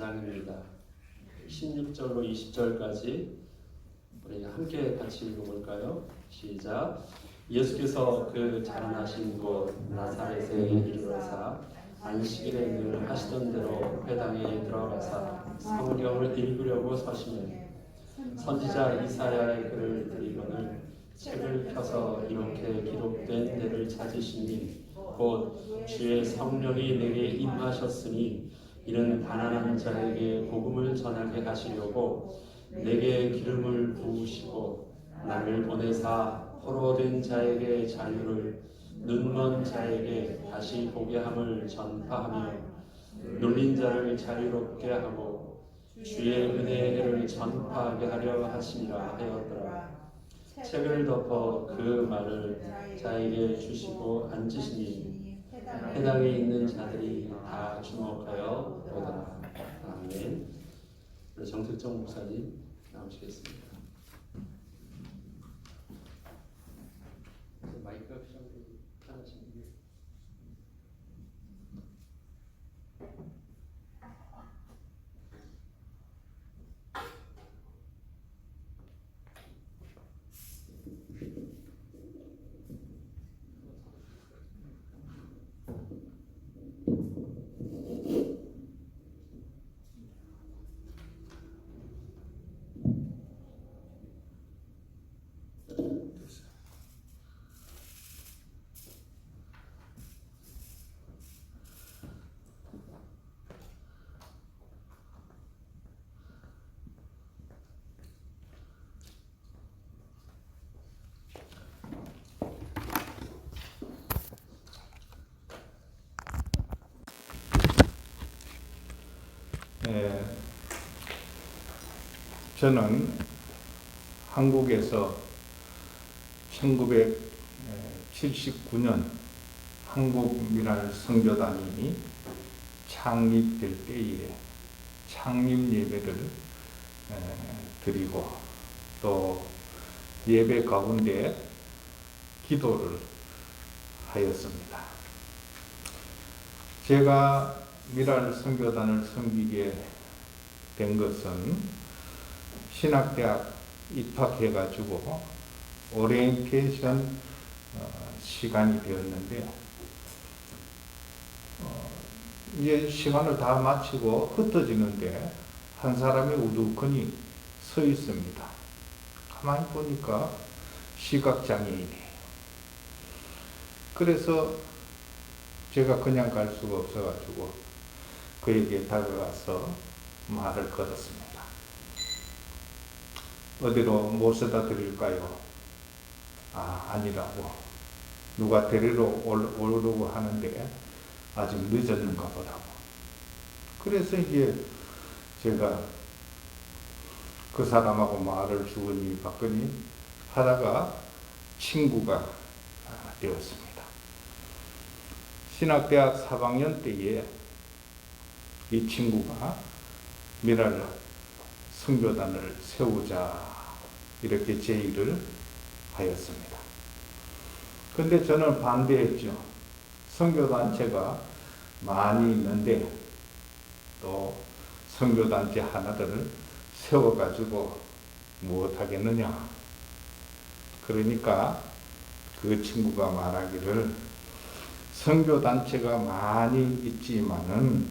4장입니다. 16절로 20절까지 우리 함께 같이 읽어볼까요? 시작. 예수께서 그 자라나신 곳 나사렛에 이르러사 안식일에 늘 하시던 대로 회당에 들어가사 성경을 읽으려고 서시니 선지자 이사야의 글을 들이거늘 책을 펴서 이렇게 기록된 데를 찾으시니 곧 주의 성령이 내게 임하셨으니 이는 가난한 자에게 복음을 전하게 하시려고 내게 기름을 부으시고 나를 보내사 포로된 자에게 자유를 눈먼 자에게 다시 보게 함을 전파하며 눌린 자를 자유롭게 하고 주의 은혜의 해를 전파하게 하려 하심이라 하였더라. 책을 덮어 그 말을 자에게 주시고 앉으시니 회당에 있는 자들이 다 주목하여 보더라. 아멘. 정택정 목사님 나오시겠습니다. 마이크가 편하신데. 저는 한국에서 1979년 한국미랄 선교단이 창립될 때에 창립 예배를 드리고 또 예배 가운데 기도를 하였습니다. 제가 미랄 선교단을 섬기게 된 것은 신학대학 입학해가지고 오리엔테이션 시간이 되었는데 이제 시간을 다 마치고 흩어지는데 한 사람이 우두커니 서 있습니다. 가만히 보니까 시각장애인이에요. 그래서 제가 그냥 갈 수가 없어가지고 그에게 다가가서 말을 걸었습니다. 어디로 모셔다 드릴까요? 아니라고. 누가 데리러 오려고 하는데 아직 늦었는가 보다고. 그래서 이제 제가 그 사람하고 말을 주거니 받거니 하다가 친구가 되었습니다. 신학대학 4학년 때에 이 친구가 미랄 선교단을 세우자 이렇게 제의를 하였습니다. 근데 저는 반대했죠. 선교단체가 많이 있는데 또 선교단체 하나들을 세워가지고 무엇하겠느냐. 그러니까 그 친구가 말하기를 선교단체가 많이 있지만은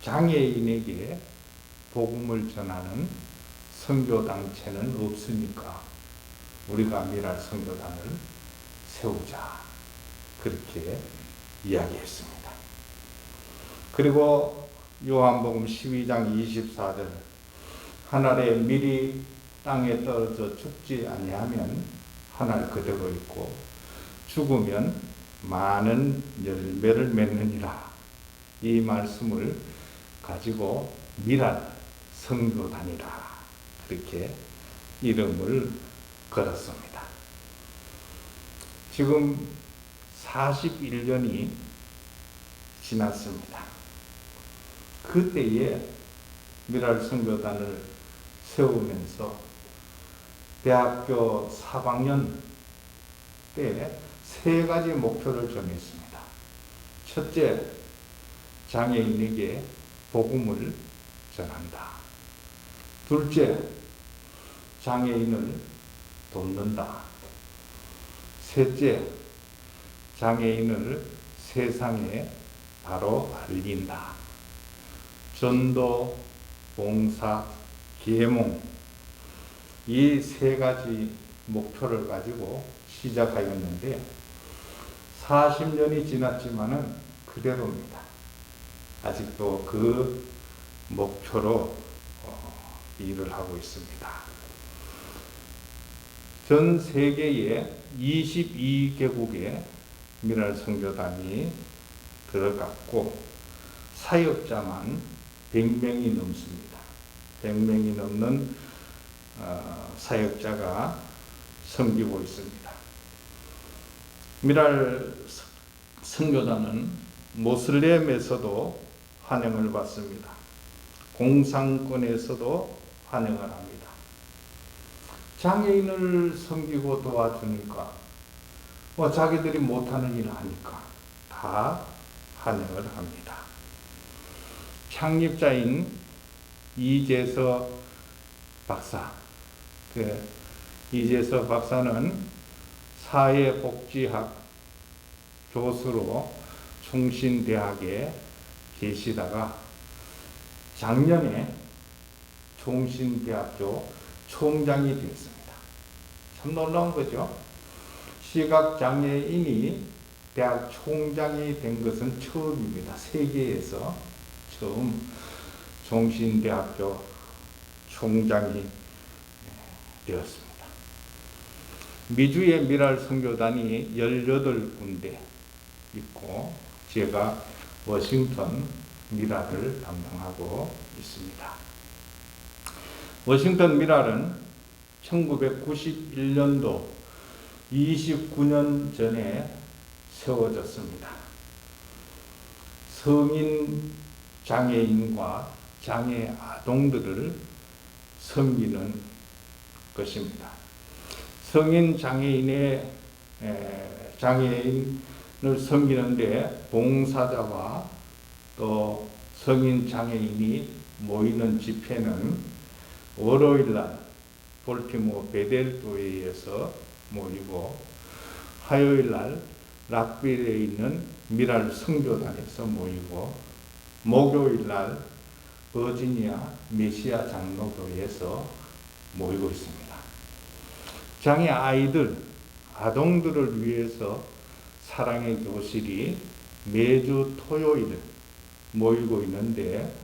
장애인에게 복음을 전하는 선교단체는 없으니까 우리가 미랄 선교단을 세우자 그렇게 이야기했습니다. 그리고 요한복음 12장 24절 한 알의 밀이 땅에 떨어져 죽지 아니하면 한 알 그대로 있고 죽으면 많은 열매를 맺느니라. 이 말씀을 가지고 미랄 선교단이라 이렇게 이름을 걸었습니다. 지금 41년이 지났습니다. 그때에 미랄 선교단을 세우면서 대학교 3학년 때 3가지 목표를 정했습니다. 첫째, 장애인에게 복음을 전한다. 둘째, 장애인을 돕는다. 셋째, 장애인을 세상에 바로 알린다. 전도, 봉사, 계몽, 이 세 가지 목표를 가지고 시작하였는데 40년이 지났지만은 그대로입니다. 아직도 그 목표로 일을 하고 있습니다. 전 세계에 22개국의 미랄 선교단이 들어갔고 사역자만 100명이 넘습니다. 100명이 넘는 사역자가 섬기고 있습니다. 미랄 선교단은 모슬렘에서도 환영을 받습니다. 공산권에서도 환영을 합니다. 장애인을 섬기고 도와주니까 자기들이 못하는 일을 하니까 다 환영을 합니다. 창립자인 이재서 박사, 이재서 박사는 사회복지학 교수로 총신대학에 계시다가 작년에 총신대학교 총장이 되었습니다. 참 놀라운 거죠. 시각장애인이 대학 총장이 된 것은 처음입니다. 세계에서 처음 총신대학교 총장이 되었습니다. 미주의 미랄 선교단이 18군데 있고 제가 워싱턴 미랄을 담당하고 있습니다. 워싱턴 미랄은 1991년도 29년 전에 세워졌습니다. 성인 장애인과 장애 아동들을 섬기는 것입니다. 성인 장애인을 섬기는데 봉사자와 또 성인 장애인이 모이는 집회는 월요일날 볼티모어 베델교회에서 모이고 화요일날 락빌에 있는 미랄 선교단에서 모이고 목요일날 버지니아 메시아 장로교회에서 모이고 있습니다. 장애 아이들, 아동들을 위해서 사랑의 교실이 매주 토요일 모이고 있는데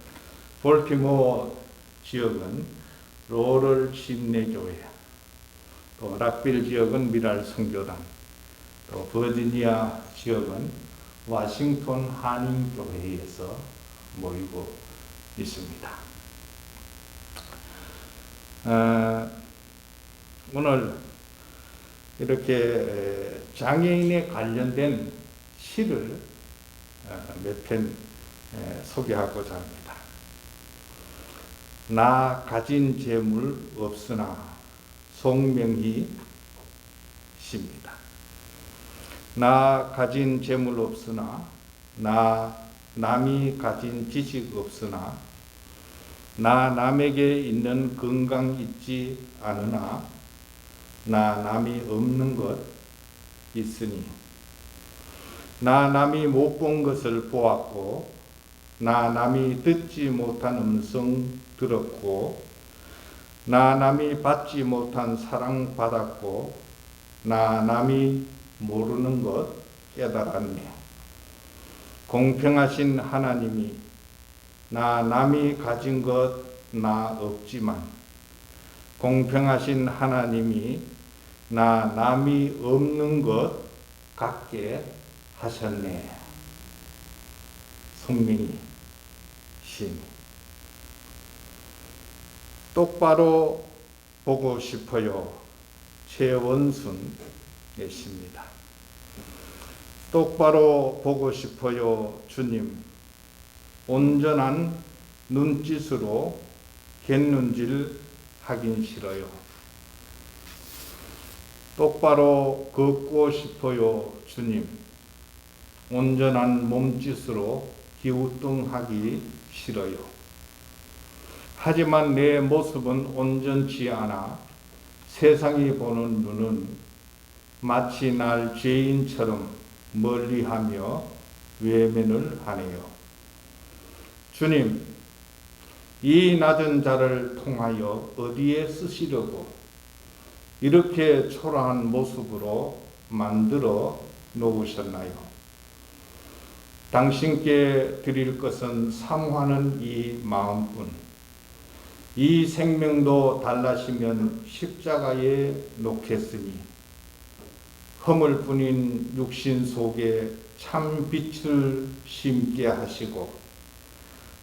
볼티모어 지역은 로럴 침례교회, 또 락빌 지역은 미랄 선교단, 또 버지니아 지역은 워싱턴 한인교회에서 모이고 있습니다. 오늘 이렇게 장애인에 관련된 시를 몇 편 소개하고자 합니다. 나 가진 재물 없으나 송명희 시입니다. 나 가진 재물 없으나 나 남이 가진 지식 없으나 나 남에게 있는 건강 있지 않으나 나 남이 없는 것 있으니 나 남이 못 본 것을 보았고 나 남이 듣지 못한 음성 들었고 나 남이 받지 못한 사랑 받았고 나 남이 모르는 것 깨달았네. 공평하신 하나님이 나 남이 가진 것 나 없지만 공평하신 하나님이 나 남이 없는 것 갖게 하셨네. 송명희 시인. 똑바로 보고 싶어요. 최원순의 시입니다. 똑바로 보고 싶어요, 주님. 온전한 눈짓으로 갯눈질 하긴 싫어요. 똑바로 걷고 싶어요, 주님. 온전한 몸짓으로 기우뚱하기 싫어요. 하지만 내 모습은 온전치 않아 세상이 보는 눈은 마치 날 죄인처럼 멀리하며 외면을 하네요. 주님, 이 낮은 자를 통하여 어디에 쓰시려고 이렇게 초라한 모습으로 만들어 놓으셨나요? 당신께 드릴 것은 사모하는 이 마음뿐. 이 생명도 달라시면 십자가에 놓겠으니 허물뿐인 육신 속에 참 빛을 심게 하시고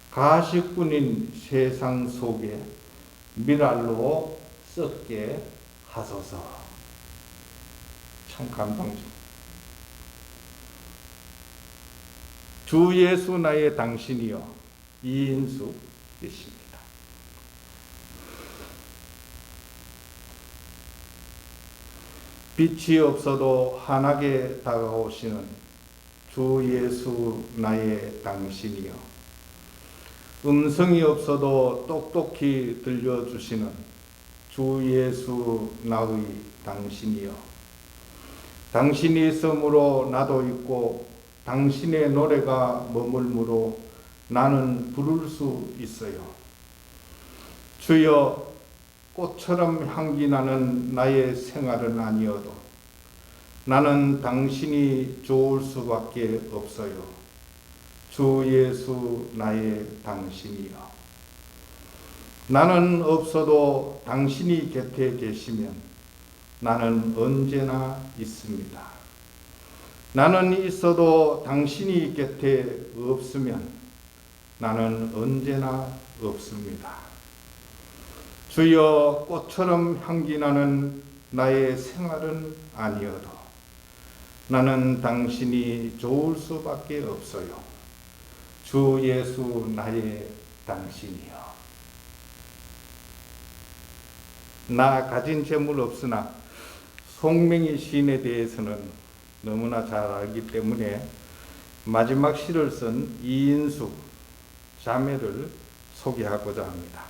가식뿐인 세상 속에 미랄로 썩게 하소서. 참 감동적. 주 예수 나의 당신이여. 이인수 되십니다. 빛이 없어도 환하게 다가오시는 주 예수 나의 당신이여. 음성이 없어도 똑똑히 들려주시는 주 예수 나의 당신이여. 당신이 있으므로 나도 있고 당신의 노래가 머물므로 나는 부를 수 있어요. 주여, 꽃처럼 향기 나는 나의 생활은 아니어도 나는 당신이 좋을 수밖에 없어요. 주 예수 나의 당신이여. 나는 없어도 당신이 곁에 계시면 나는 언제나 있습니다. 나는 있어도 당신이 곁에 없으면 나는 언제나 없습니다. 주여, 꽃처럼 향기 나는 나의 생활은 아니어도 나는 당신이 좋을 수밖에 없어요. 주 예수 나의 당신이여. 나 가진 재물 없으나 송명희 시인에 대해서는 너무나 잘 알기 때문에 마지막 시를 쓴 이인숙 자매를 소개하고자 합니다.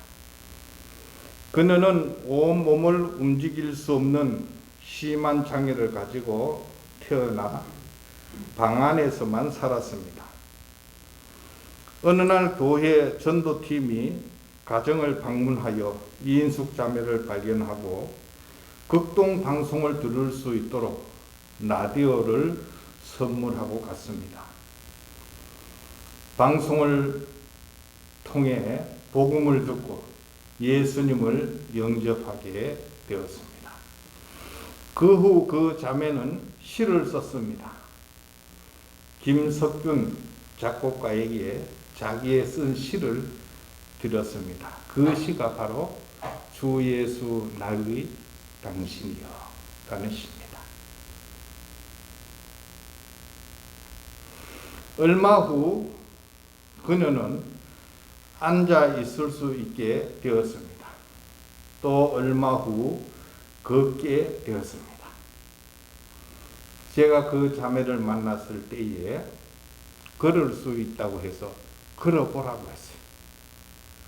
그녀는 온몸을 움직일 수 없는 심한 장애를 가지고 태어나 방 안에서만 살았습니다. 어느 날 교회 전도팀이 가정을 방문하여 이인숙 자매를 발견하고 극동 방송을 들을 수 있도록 라디오를 선물하고 갔습니다. 방송을 통해 복음을 듣고 예수님을 영접하게 되었습니다. 그 후 그 자매는 시를 썼습니다. 김석균 작곡가에게 자기의 쓴 시를 드렸습니다. 그 시가 바로 주 예수 나의 당신이여 라는 시입니다. 얼마 후 그녀는 앉아 있을 수 있게 되었습니다. 또 얼마 후 걷게 되었습니다. 제가 그 자매를 만났을 때에 걸을 수 있다고 해서 걸어보라고 했어요.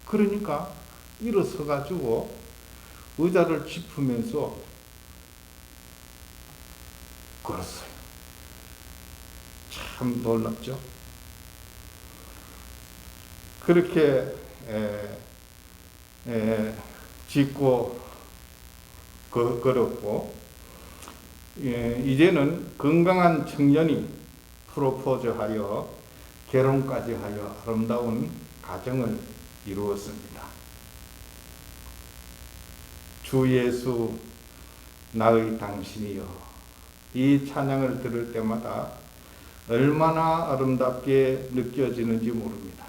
그러니까 일어서 가지고 의자를 짚으면서 걸었어요. 참 놀랍죠? 그렇게 짚고 걸었고, 이제는 건강한 청년이 프로포즈하여 결혼까지 하여 아름다운 가정을 이루었습니다. 주 예수 나의 당신이여. 이 찬양을 들을 때마다 얼마나 아름답게 느껴지는지 모릅니다.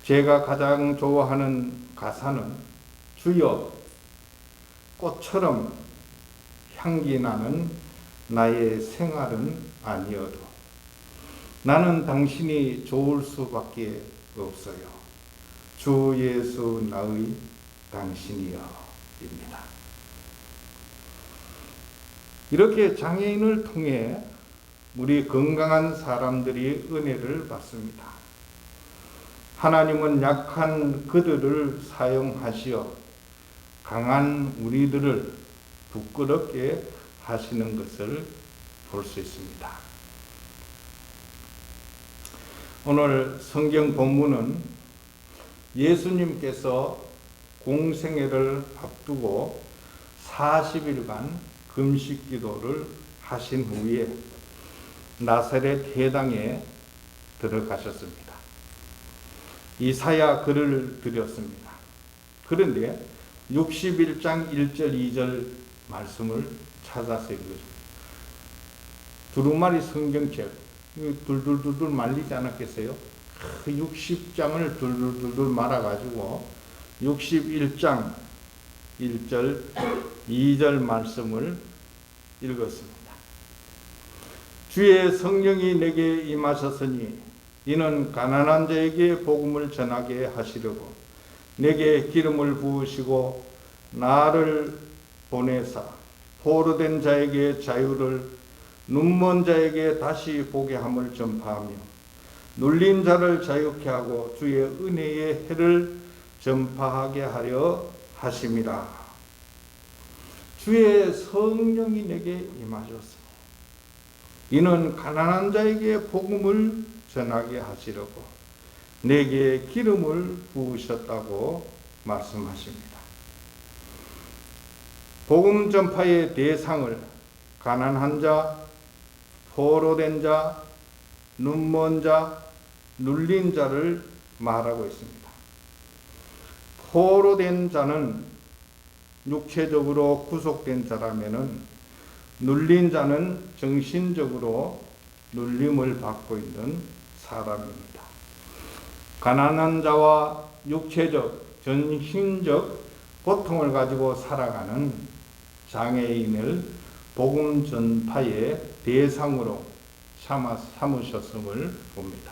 제가 가장 좋아하는 가사는 주여, 꽃처럼 향기 나는 나의 생활은 아니어도 나는 당신이 좋을 수밖에 없어요. 주 예수 나의 당신이여 입니다. 이렇게 장애인을 통해 우리 건강한 사람들이 은혜를 받습니다. 하나님은 약한 그들을 사용하시어 강한 우리들을 부끄럽게 하시는 것을 볼 수 있습니다. 오늘 성경 본문은 예수님께서 공생애를 앞두고 40일간 금식 기도를 하신 후에 나사렛 해당에 들어가셨습니다. 이사야 글을 드렸습니다. 그런데 61장 1절 2절 말씀을 찾아서 읽었습니다. 두루마리 성경책 둘둘둘둘 말리지 않았겠어요? 60장을 둘둘둘둘 말아가지고 61장 1절 2절 말씀을 읽었습니다. 주의 성령이 내게 임하셨으니 이는 가난한 자에게 복음을 전하게 하시려고 내게 기름을 부으시고 나를 보내사 포로된 자에게 자유를 눈먼 자에게 다시 보게 함을 전파하며 눌린 자를 자유케 하고 주의 은혜의 해를 전파하게 하려 하심이라. 주의 성령이 내게 임하셨으니 이는 가난한 자에게 복음을 전하게 하시려고 내게 기름을 부으셨다고 말씀하십니다. 복음 전파의 대상을 가난한 자, 포로된 자, 눈먼 자, 눌린 자를 말하고 있습니다. 포로된 자는 육체적으로 구속된 자라면은 눌린 자는 정신적으로 눌림을 받고 있는 사람입니다. 가난한 자와 육체적, 정신적 고통을 가지고 살아가는 장애인을 복음 전파의 대상으로 삼으셨음을 봅니다.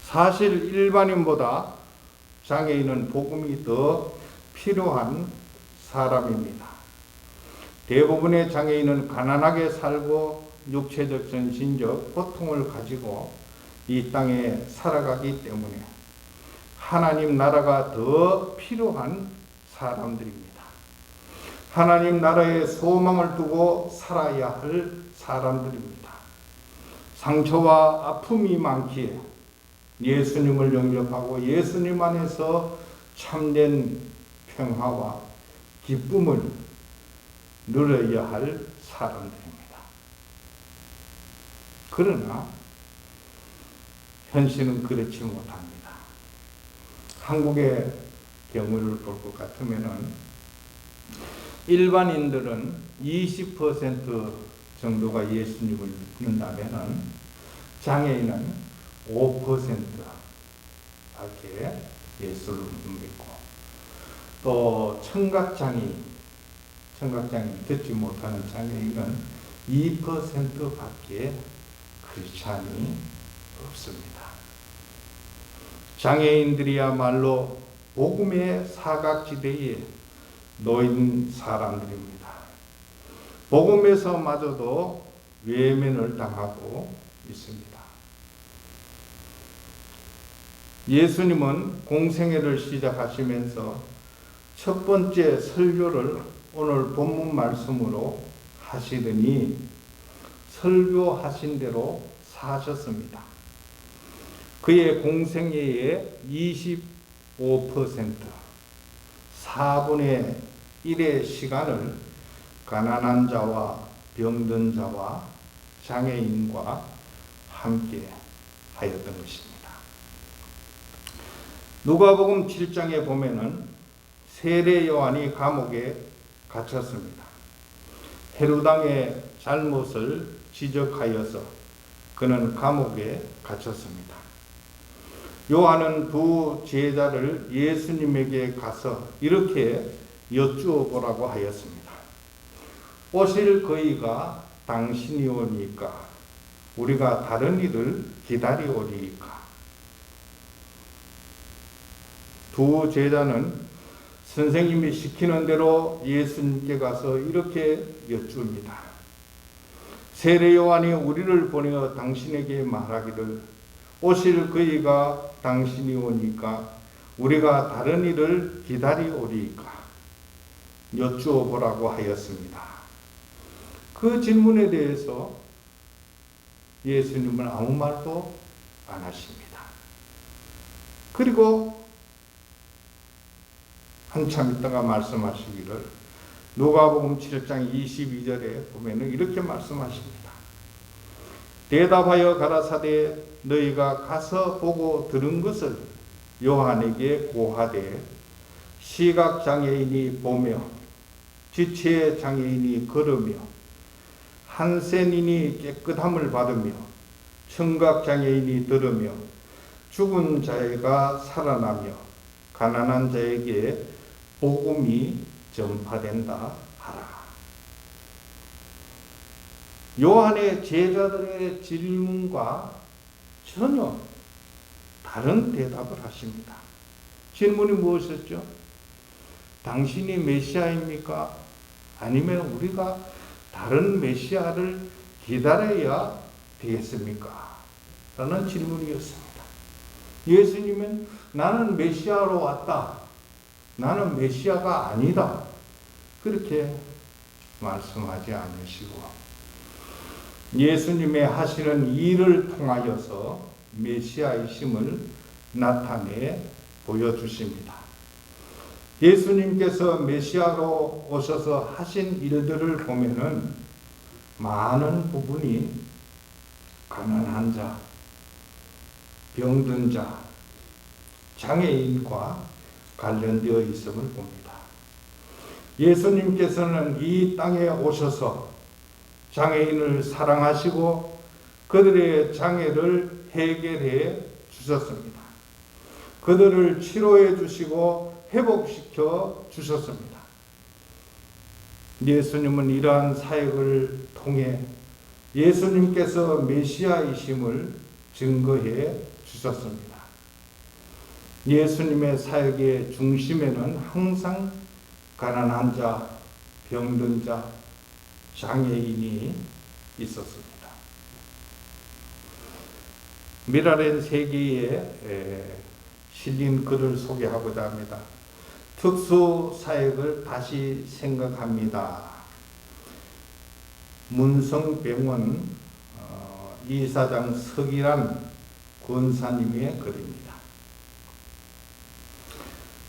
사실 일반인보다 장애인은 복음이 더 필요한 사람입니다. 대부분의 장애인은 가난하게 살고 육체적, 정신적 고통을 가지고 이 땅에 살아가기 때문에 하나님 나라가 더 필요한 사람들입니다. 하나님 나라에 소망을 두고 살아야 할 사람들입니다. 상처와 아픔이 많기에 예수님을 영접하고 예수님 안에서 참된 평화와 기쁨을 누려야 할 사람들입니다. 그러나 현실은 그렇지 못합니다. 한국의 경우를 볼 것 같으면은 일반인들은 20% 정도가 예수님을 믿는다면은 장애인은 5%밖에 예수를 믿고 또 청각장애인 듣지 못하는 장애인은 2%밖에 크리스찬이 없습니다. 장애인들이야말로 복음의 사각지대에 놓인 사람들입니다. 복음에서마저도 외면을 당하고 있습니다. 예수님은 공생애를 시작하시면서 첫 번째 설교를 오늘 본문 말씀으로 하시더니 설교하신 대로 사셨습니다. 그의 공생애의 25%, 4분의 1의 시간을 가난한 자와 병든 자와 장애인과 함께 하였던 것입니다. 누가복음 7장에 보면은 세례 요한이 감옥에 갇혔습니다. 헤롯왕의 잘못을 지적하여서 그는 감옥에 갇혔습니다. 요한은 두 제자를 예수님에게 가서 이렇게 여쭈어 보라고 하였습니다. 오실 그이가 당신이오니까 우리가 다른 이를 기다리오리이까. 두 제자는 선생님이 시키는 대로 예수님께 가서 이렇게 여쭈입니다. 세례 요한이 우리를 보내어 당신에게 말하기를 오실 그이가 당신이 오니까 우리가 다른 일을 기다리오리이까 여쭈어 보라고 하였습니다. 그 질문에 대해서 예수님은 아무 말도 안 하십니다. 그리고 한참 있다가 말씀하시기를 누가복음 7장 22절에 보면은 이렇게 말씀하십니다. 대답하여 가라사대 너희가 가서 보고 들은 것을 요한에게 고하되 시각장애인이 보며 지체장애인이 걸으며 한센인이 깨끗함을 받으며 청각장애인이 들으며 죽은 자가 살아나며 가난한 자에게 복음이 전파된다 하라. 요한의 제자들의 질문과 전혀 다른 대답을 하십니다. 질문이 무엇이었죠? 당신이 메시아입니까? 아니면 우리가 다른 메시아를 기다려야 되겠습니까? 라는 질문이었습니다. 예수님은 나는 메시아로 왔다. 나는 메시아가 아니다. 그렇게 말씀하지 않으시고 예수님의 하시는 일을 통하여서 메시아이심을 나타내 보여주십니다. 예수님께서 메시아로 오셔서 하신 일들을 보면은 많은 부분이 가난한 자, 병든 자, 장애인과 관련되어 있음을 봅니다. 예수님께서는 이 땅에 오셔서 장애인을 사랑하시고 그들의 장애를 해결해 주셨습니다. 그들을 치료해 주시고 회복시켜 주셨습니다. 예수님은 이러한 사역을 통해 예수님께서 메시아이심을 증거해 주셨습니다. 예수님의 사역의 중심에는 항상 가난한 자, 병든 자, 장애인이 있었습니다. 미라렌 세계에 실린 글을 소개하고자 합니다. 특수 사역을 다시 생각합니다. 문성병원 이사장 서기란 권사님의 글입니다.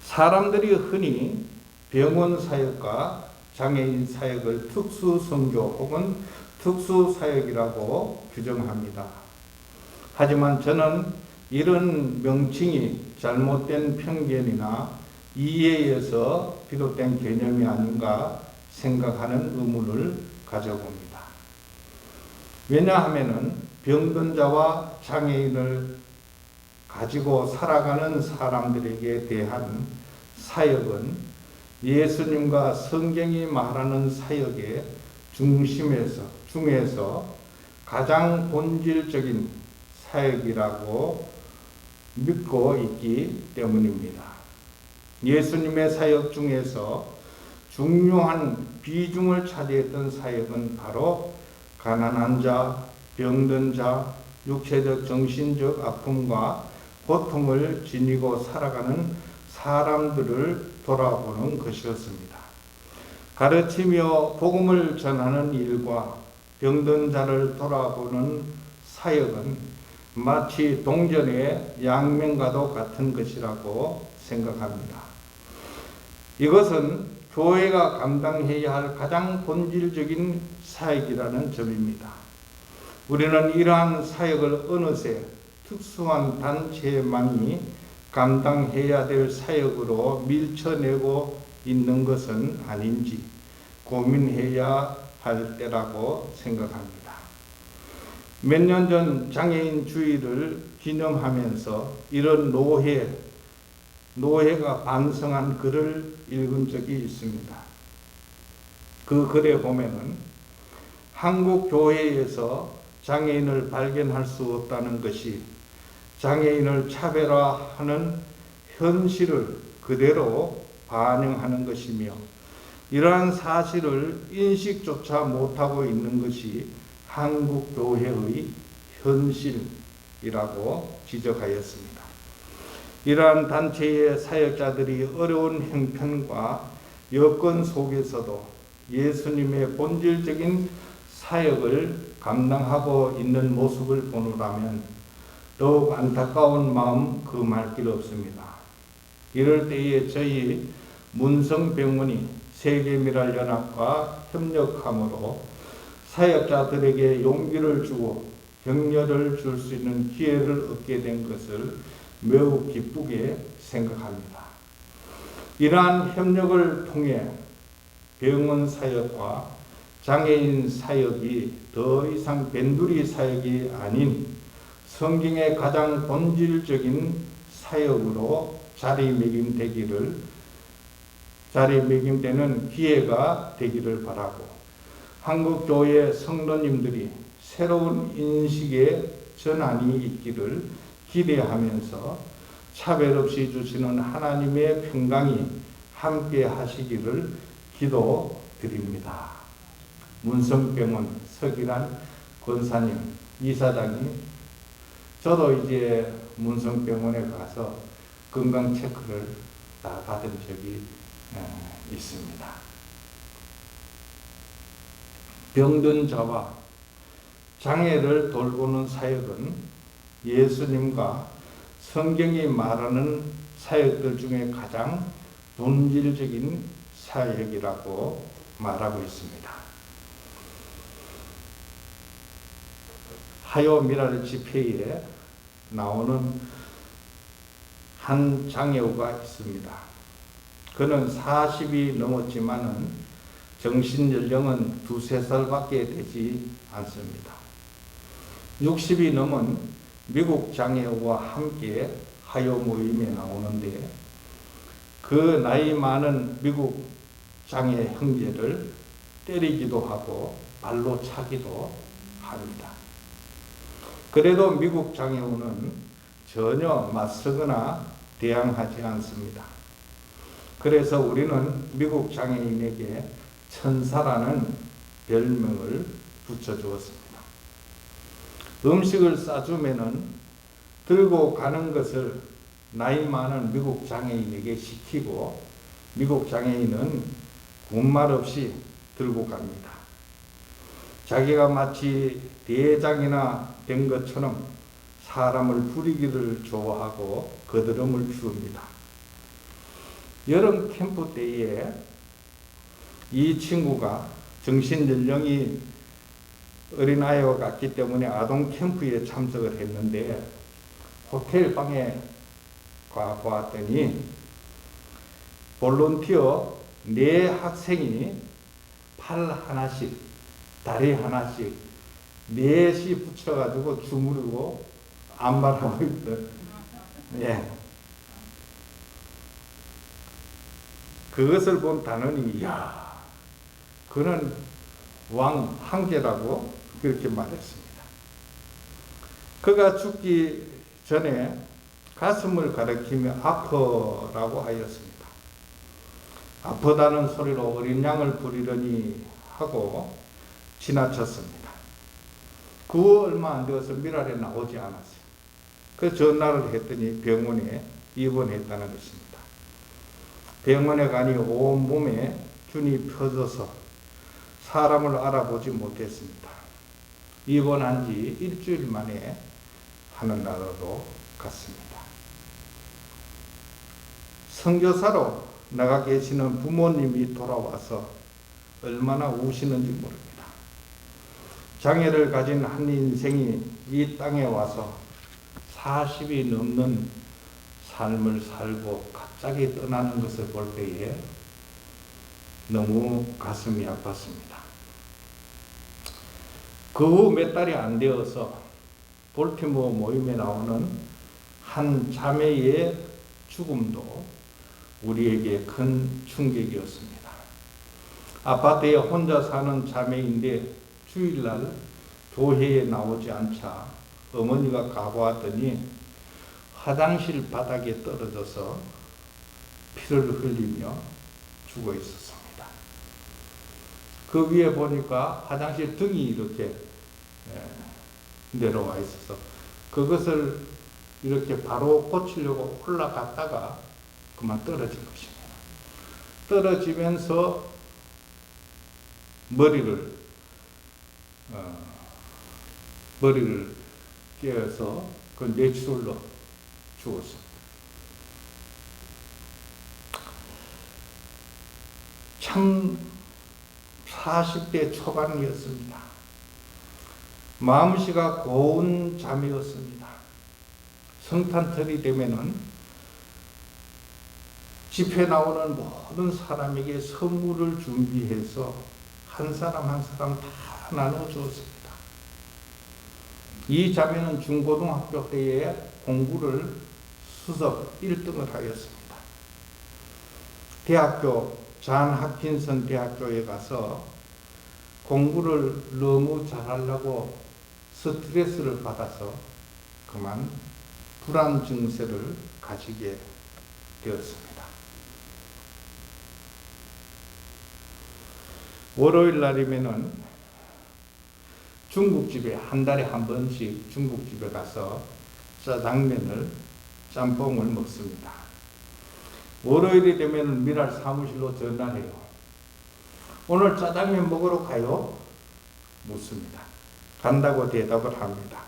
사람들이 흔히 병원 사역과 장애인 사역을 특수 선교 혹은 특수 사역이라고 규정합니다. 하지만 저는 이런 명칭이 잘못된 편견이나 이해에서 비롯된 개념이 아닌가 생각하는 의문을 가져봅니다. 왜냐하면 병든 자와 장애인을 가지고 살아가는 사람들에게 대한 사역은 예수님과 성경이 말하는 사역의 중에서 가장 본질적인 사역이라고 믿고 있기 때문입니다. 예수님의 사역 중에서 중요한 비중을 차지했던 사역은 바로 가난한 자, 병든 자, 육체적, 정신적 아픔과 고통을 지니고 살아가는 사람들을 돌아보는 것이었습니다. 가르치며 복음을 전하는 일과 병든 자를 돌아보는 사역은 마치 동전의 양면과도 같은 것이라고 생각합니다. 이것은 교회가 감당해야 할 가장 본질적인 사역이라는 점입니다. 우리는 이러한 사역을 어느새 특수한 단체만이 감당해야 될 사역으로 밀쳐내고 있는 것은 아닌지 고민해야 할 때라고 생각합니다. 몇 년 전 장애인 주의를 기념하면서 이런 노회가 반성한 글을 읽은 적이 있습니다. 그 글에 보면은 한국 교회에서 장애인을 발견할 수 없다는 것이 장애인을 차별화하는 현실을 그대로 반영하는 것이며 이러한 사실을 인식조차 못하고 있는 것이 한국 교회의 이라고 지적하였습니다. 이러한 단체의 사역자들이 어려운 형편과 여건 속에서도 예수님의 본질적인 사역을 감당하고 있는 모습을 보노라면 더욱 안타까운 마음 금할 길 없습니다. 이럴 때에 저희 문성병원이 세계미랄연합과 협력함으로 사역자들에게 용기를 주고 격려를 줄 수 있는 기회를 얻게 된 것을 매우 기쁘게 생각합니다. 이러한 협력을 통해 병원 사역과 장애인 사역이 더 이상 변두리 사역이 아닌 성경의 가장 본질적인 사역으로 자리매김되는 기회가 되기를 바라고 한국교회 성도님들이 새로운 인식의 전환이 있기를 기대하면서 차별 없이 주시는 하나님의 평강이 함께 하시기를 기도드립니다. 문성병원 서기란 권사님, 이사장님, 저도 이제 문성병원에 가서 건강 체크를 다 받은 적이 있습니다. 병든 자와 장애를 돌보는 사역은 예수님과 성경이 말하는 사역들 중에 가장 본질적인 사역이라고 말하고 있습니다. 하요미랄 집회에 나오는 한 장애우가 있습니다. 그는 40이 넘었지만은 정신연령은 2~3살밖에 되지 않습니다. 60이 넘은 미국 장애우와 함께 하요 모임에 나오는데 그 나이 많은 미국 장애 형제를 때리기도 하고 발로 차기도 합니다. 그래도 미국 장애우는 전혀 맞서거나 대항하지 않습니다. 그래서 우리는 미국 장애인에게 천사라는 별명을 붙여주었습니다. 음식을 싸주면은 들고 가는 것을 나이 많은 미국 장애인에게 시키고 미국 장애인은 군말 없이 들고 갑니다. 자기가 마치 대장이나 된 것처럼 사람을 부리기를 좋아하고 거드름을 피웁니다. 여름 캠프 때에 이 친구가 정신연령이 어린아이와 같기 때문에 아동 캠프에 참석을 했는데 호텔 방에 가보았더니 볼런티어 4학생이 팔 하나씩, 다리 하나씩 4시 붙여가지고 주무르고 안발하고 있던, 예. 그것을 본 단원이, 이야, 그는 왕 한계라고 그렇게 말했습니다. 그가 죽기 전에 가슴을 가리키며 아퍼라고 하였습니다. 아프다는 소리로 어린 양을 부리려니 하고 지나쳤습니다. 그 후 얼마 안 되어서 미랄에 나오지 않았어요. 그 전화를 했더니 병원에 입원했다는 것입니다. 병원에 가니 온몸에 균이 펴져서 사람을 알아보지 못했습니다. 입원한 지 일주일 만에 하늘나라로 갔습니다. 선교사로 나가 계시는 부모님이 돌아와서 얼마나 우시는지 모릅니다. 장애를 가진 한 인생이 이 땅에 와서 40이 넘는 삶을 살고 갑자기 떠나는 것을 볼 때에 너무 가슴이 아팠습니다. 그 후 몇 달이 안 되어서 볼티모어 모임에 나오는 한 자매의 죽음도 우리에게 큰 충격이었습니다. 아파트에 혼자 사는 자매인데 주일날 교회에 나오지 않자 어머니가 가보았더니 화장실 바닥에 떨어져서 피를 흘리며 죽어 있었습니다. 그 위에 보니까 화장실 등이 이렇게 내려와 있어서 그것을 이렇게 바로 고치려고 올라갔다가 그만 떨어진 것입니다. 떨어지면서 머리를 깨어서 그 뇌출로 죽었습니다. 참 40대 초반이었습니다. 마음씨가 고운 자매였습니다. 성탄절이 되면은 집회 나오는 모든 사람에게 선물을 준비해서 한 사람 한 사람 다 나눠주었습니다. 이 자매는 중고등학교 때에 공부를 수석 1등을 하였습니다. 대학교 잔 하킨슨 대학교에 가서 공부를 너무 잘하려고 스트레스를 받아서 그만 불안 증세를 가지게 되었습니다. 월요일 날이면은 중국집에 한 달에 한 번씩 중국집에 가서 짜장면을 짬뽕을 먹습니다. 월요일이 되면 미랄 사무실로 전화해요. 오늘 짜장면 먹으러 가요? 묻습니다. 간다고 대답을 합니다.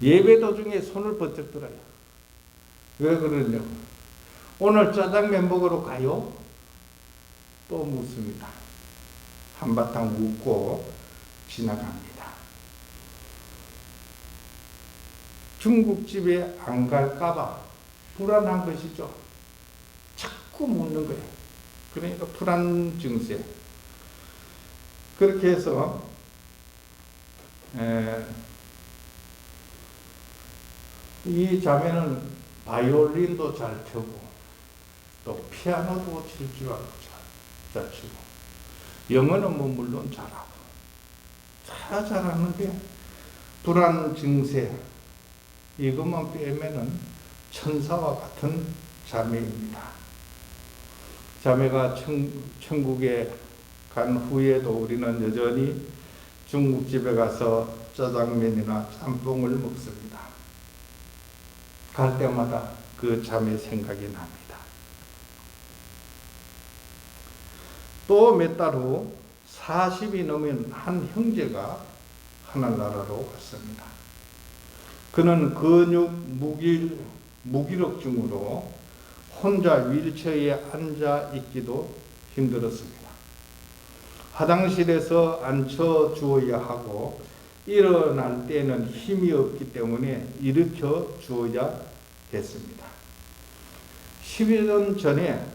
예배 도중에 손을 번쩍 들어요. 왜 그러냐고. 오늘 짜장면 먹으러 가요? 또 묻습니다. 한바탕 묻고 지나갑니다. 중국집에 안 갈까봐 불안한 것이죠. 자꾸 묻는 거예요. 그러니까 불안 증세. 그렇게 해서 이 자매는 바이올린도 잘 펴고 또 피아노도 칠 줄 알고 잘 치고 영어는 뭐 물론 잘하고 다 잘하는데 불안 증세 이것만 빼면은 천사와 같은 자매입니다. 자매가 천국에 간 후에도 우리는 여전히 중국집에 가서 짜장면이나 짬뽕을 먹습니다. 갈 때마다 그 자매 생각이 납니다. 또 몇 달 후 40이 넘은 한 형제가 하늘나라로 왔습니다. 그는 근육 무기력증으로 혼자 휠체어에 앉아 있기도 힘들었습니다. 화장실에서 앉혀 주어야 하고 일어날 때는 힘이 없기 때문에 일으켜 주어야 했습니다. 10여 년 전에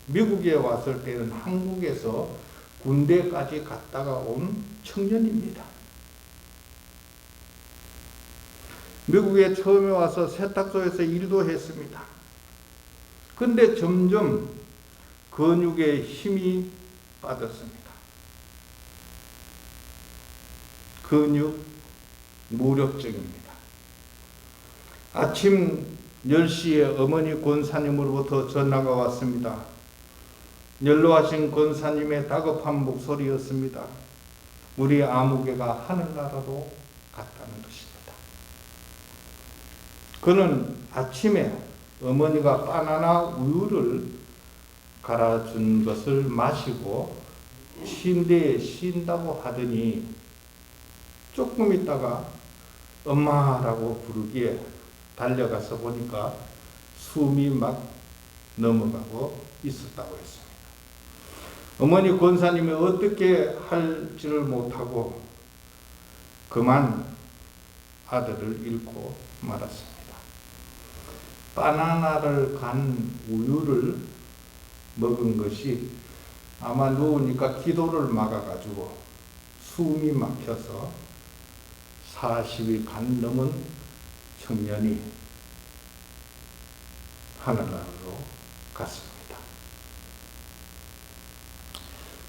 미국에 왔을 때는 한국에서 군대까지 갔다가 온 청년입니다. 미국에 처음에 와서 세탁소에서 일도 했습니다. 근데 점점 근육에 힘이 빠졌습니다. 근육 무력증입니다. 아침 10시에 어머니 권사님으로부터 전화가 왔습니다. 연로하신 권사님의 다급한 목소리였습니다. 우리 아무개가 하늘나라로 갔다는 것입니다. 그는 아침에 어머니가 바나나 우유를 갈아준 것을 마시고 침대에 쉰다고 하더니 조금 있다가 엄마라고 부르기에 달려가서 보니까 숨이 막 넘어가고 있었다고 했습니다. 어머니 권사님이 어떻게 할지를 못하고 그만 아들을 잃고 말았습니다. 바나나를 간 우유를 먹은 것이 아마 누우니까 기도를 막아가지고 숨이 막혀서 40이 간 넘은 청년이 하늘나라로 갔습니다.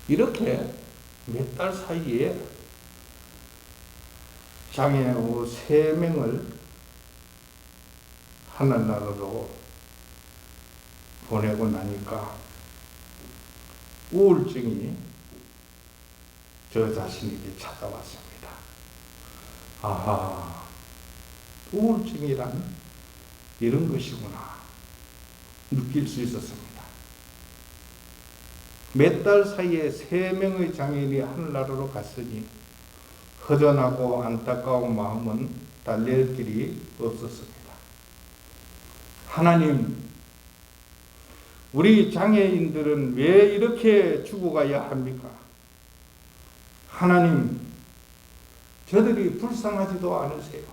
이렇게 몇 달 사이에 장애우 3명을 하늘나라로 보내고 나니까 우울증이 저 자신에게 찾아왔습니다. 아하, 우울증이란 이런 것이구나 느낄 수 있었습니다. 몇 달 사이에 3명의 장애인이 하늘나라로 갔으니 허전하고 안타까운 마음은 달랠 길이 없었습니다. 하나님, 우리 장애인들은 왜 이렇게 죽어가야 합니까? 하나님, 저들이 불쌍하지도 않으세요.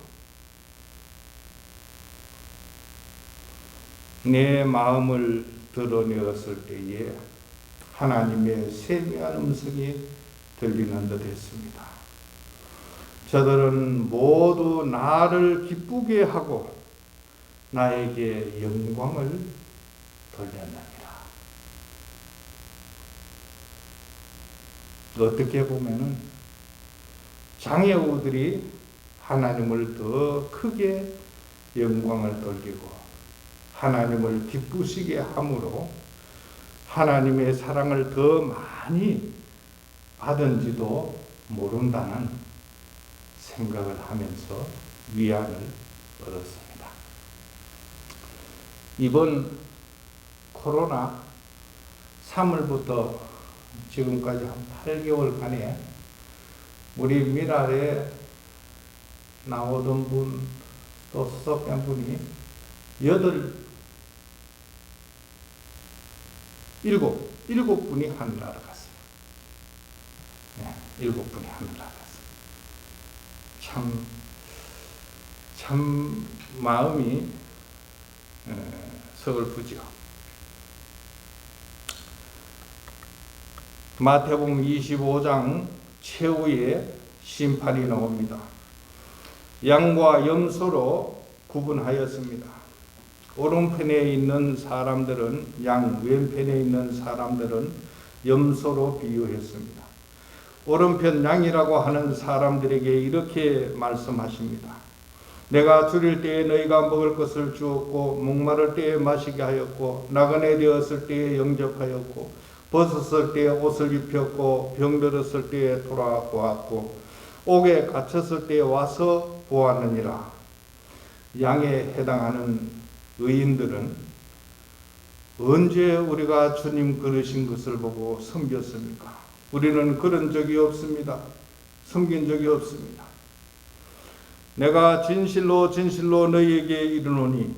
내 마음을 드러내었을 때에 하나님의 세미한 음성이 들리는 듯 했습니다. 저들은 모두 나를 기쁘게 하고 나에게 영광을 돌렸느니라. 어떻게 보면은 장애우들이 하나님을 더 크게 영광을 돌리고 하나님을 기쁘시게 함으로 하나님의 사랑을 더 많이 받은지도 모른다는 생각을 하면서 위안을 얻었습니다. 이번 코로나 3월부터 지금까지 한 8개월간에 우리 미랄에 나오던 분 또 수석된 분이 7분이 하늘나라 갔어요. 네, 7분이 하늘나라 갔어요. 참 마음이 서글프죠. 마태복음 25장 최후에 심판이 나옵니다. 양과 염소로 구분하였습니다. 오른편에 있는 사람들은 양, 왼편에 있는 사람들은 염소로 비유했습니다. 오른편 양이라고 하는 사람들에게 이렇게 말씀하십니다. 내가 줄일 때에 너희가 먹을 것을 주었고 목마를 때에 마시게 하였고 나그네 되었을 때에 영접하였고 벗었을 때에 옷을 입혔고 병들었을 때에 돌아보았고 옥에 갇혔을 때에 와서 보았느니라. 양에 해당하는 의인들은 언제 우리가 주님 그러신 것을 보고 섬겼습니까? 우리는 그런 적이 없습니다. 섬긴 적이 없습니다. 내가 진실로 진실로 너희에게 이르노니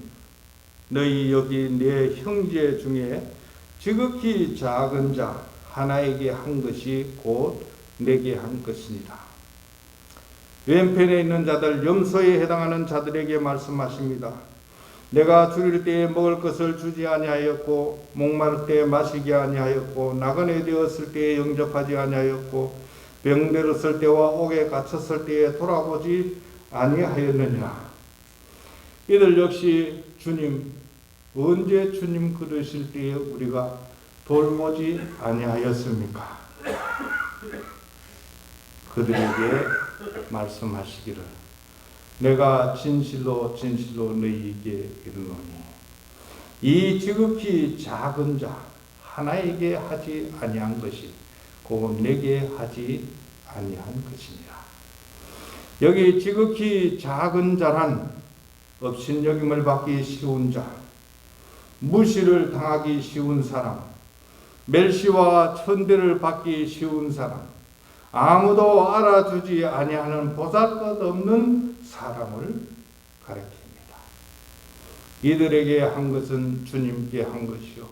너희 여기 내 형제 중에 지극히 작은 자 하나에게 한 것이 곧 내게 한 것이니라. 왼편에 있는 자들 염소에 해당하는 자들에게 말씀하십니다. 내가 줄일 때에 먹을 것을 주지 아니하였고 목마를 때에 마시게 아니하였고 나그네 되었을 때에 영접하지 아니하였고 병들었을 때와 옥에 갇혔을 때에 돌아보지 아니하였느니라. 이들 역시 주님, 언제 주님 그러실 때에 우리가 돌보지 아니하였습니까? 그들에게 말씀하시기를 내가 진실로 진실로 너희에게 이르노니 이 지극히 작은 자 하나에게 하지 아니한 것이 곧 내게 하지 아니한 것이니라. 여기 지극히 작은 자란 업신여김을 받기 쉬운 자, 무시를 당하기 쉬운 사람, 멸시와 천대를 받기 쉬운 사람, 아무도 알아주지 아니하는 보잘것없는 사람을 가리킵니다. 이들에게 한 것은 주님께 한 것이요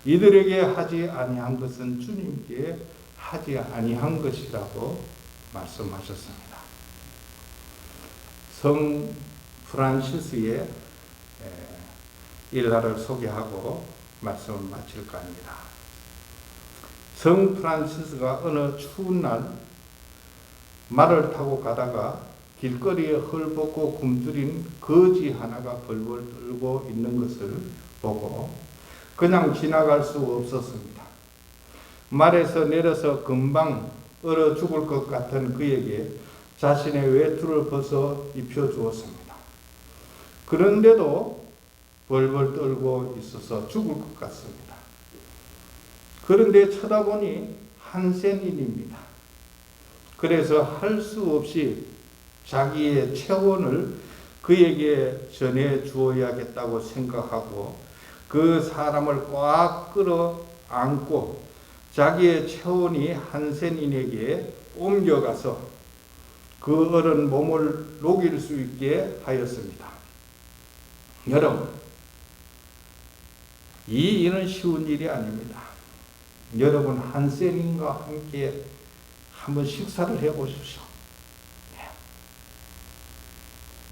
이들에게 하지 아니한 것은 주님께 하지 아니한 것이라고 말씀하셨습니다. 성 프란시스의 일화를 소개하고 말씀을 마칠까 합니다. 성 프란시스가 어느 추운 날 말을 타고 가다가 길거리에 헐벗고 굶주린 거지 하나가 벌벌 떨고 있는 것을 보고 그냥 지나갈 수 없었습니다. 말에서 내려서 금방 얼어 죽을 것 같은 그에게 자신의 외투를 벗어 입혀주었습니다. 그런데도 벌벌 떨고 있어서 죽을 것 같습니다. 그런데 쳐다보니 한센인입니다. 그래서 할 수 없이 자기의 체온을 그에게 전해 주어야겠다고 생각하고 그 사람을 꽉 끌어 안고 자기의 체온이 한센인에게 옮겨가서 그 어른 몸을 녹일 수 있게 하였습니다. 여러분, 이 일은 쉬운 일이 아닙니다. 여러분 한센인과 함께 한번 식사를 해보십시오.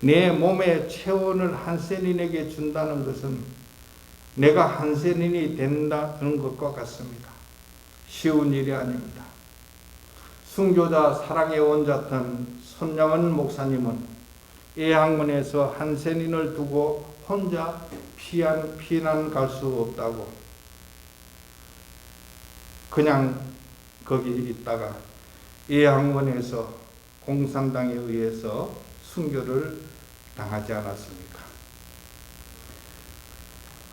내 몸의 체온을 한센인에게 준다는 것은 내가 한센인이 된다는 것과 같습니다. 쉬운 일이 아닙니다. 순교자 사랑의 원자탄 손양은 목사님은 예학문에서 한센인을 두고 혼자 피난 갈 수 없다고 그냥 거기 있다가 예학문에서 공산당에 의해서 순교를 당하지 않았습니까?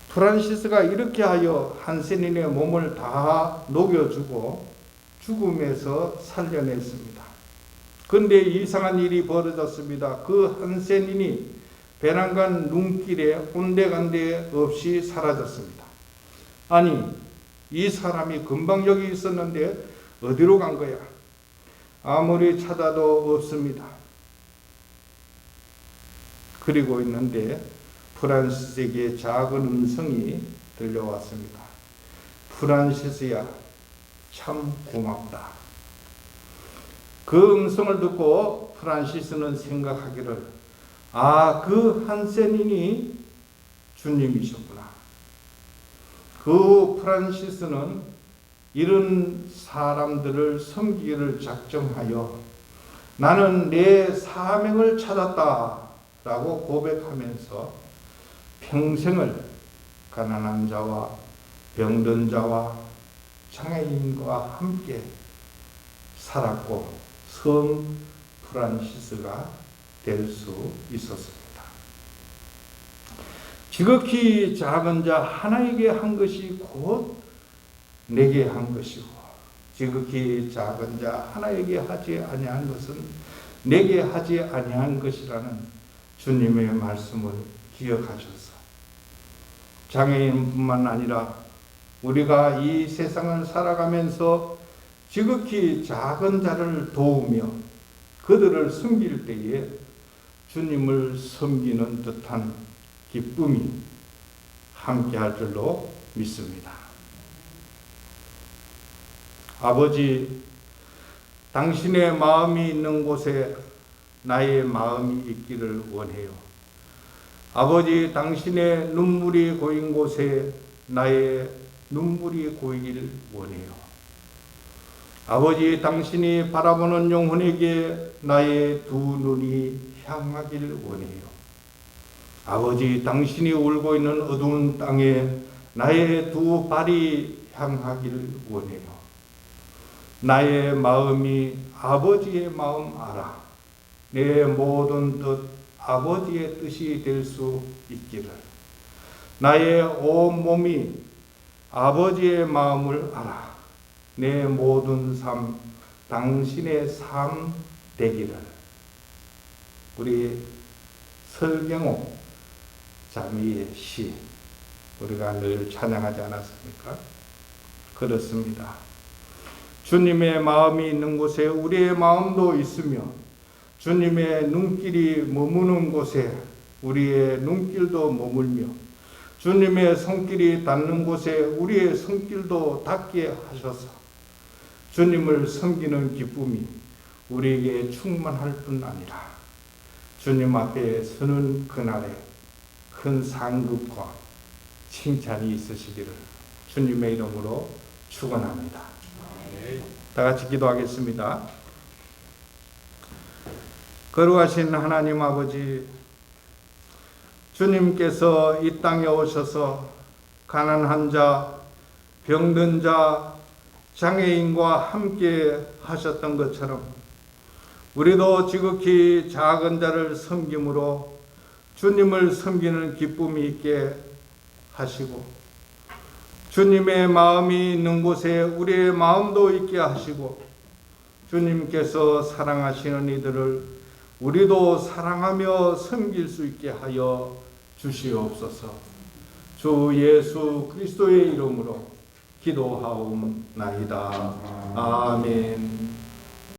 프란시스가 이렇게 하여 한센인의 몸을 다 녹여주고 죽음에서 살려냈습니다. 그런데 이상한 일이 벌어졌습니다. 그 한센인이 배낭간 눈길에 온데간데 없이 사라졌습니다. 아니, 이 사람이 금방 여기 있었는데 어디로 간 거야? 아무리 찾아도 없습니다. 그리고 있는데 프란시스에게 작은 음성이 들려왔습니다. 프란시스야, 참 고맙다. 그 음성을 듣고 프란시스는 생각하기를, 그 한센인이 주님이셨구나. 그 프란시스는 이런 사람들을 섬기기를 작정하여 나는 내 사명을 찾았다 라고 고백하면서 평생을 가난한 자와 병든 자와 장애인과 함께 살았고 성 프란시스가 될 수 있었습니다. 지극히 작은 자 하나에게 한 것이 곧 내게 한 것이고 지극히 작은 자 하나에게 하지 아니한 것은 내게 하지 아니한 것이라는 주님의 말씀을 기억하셔서 장애인뿐만 아니라 우리가 이 세상을 살아가면서 지극히 작은 자를 도우며 그들을 섬길 때에 주님을 섬기는 듯한 기쁨이 함께할 줄로 믿습니다. 아버지, 당신의 마음이 있는 곳에 나의 마음이 있기를 원해요. 아버지, 당신의 눈물이 고인 곳에 나의 눈물이 고이길 원해요. 아버지, 당신이 바라보는 영혼에게 나의 두 눈이 향하길 원해요. 아버지, 당신이 울고 있는 어두운 땅에 나의 두 발이 향하길 원해요. 나의 마음이 아버지의 마음 알아. 내 모든 뜻 아버지의 뜻이 될 수 있기를. 나의 온 몸이 아버지의 마음을 알아. 내 모든 삶 당신의 삶 되기를. 우리 설경호 자매의 시 우리가 늘 찬양하지 않았습니까? 그렇습니다. 주님의 마음이 있는 곳에 우리의 마음도 있으며 주님의 눈길이 머무는 곳에 우리의 눈길도 머물며 주님의 손길이 닿는 곳에 우리의 손길도 닿게 하셔서 주님을 섬기는 기쁨이 우리에게 충만할 뿐 아니라 주님 앞에 서는 그날에 큰 상급과 칭찬이 있으시기를 주님의 이름으로 축원합니다. 다 같이 기도하겠습니다. 거룩하신 하나님 아버지, 주님께서 이 땅에 오셔서 가난한 자, 병든 자, 장애인과 함께 하셨던 것처럼 우리도 지극히 작은 자를 섬김으로 주님을 섬기는 기쁨이 있게 하시고 주님의 마음이 있는 곳에 우리의 마음도 있게 하시고 주님께서 사랑하시는 이들을 우리도 사랑하며 섬길 수 있게 하여 주시옵소서. 주 예수 그리스도의 이름으로 기도하옵나이다. 아멘.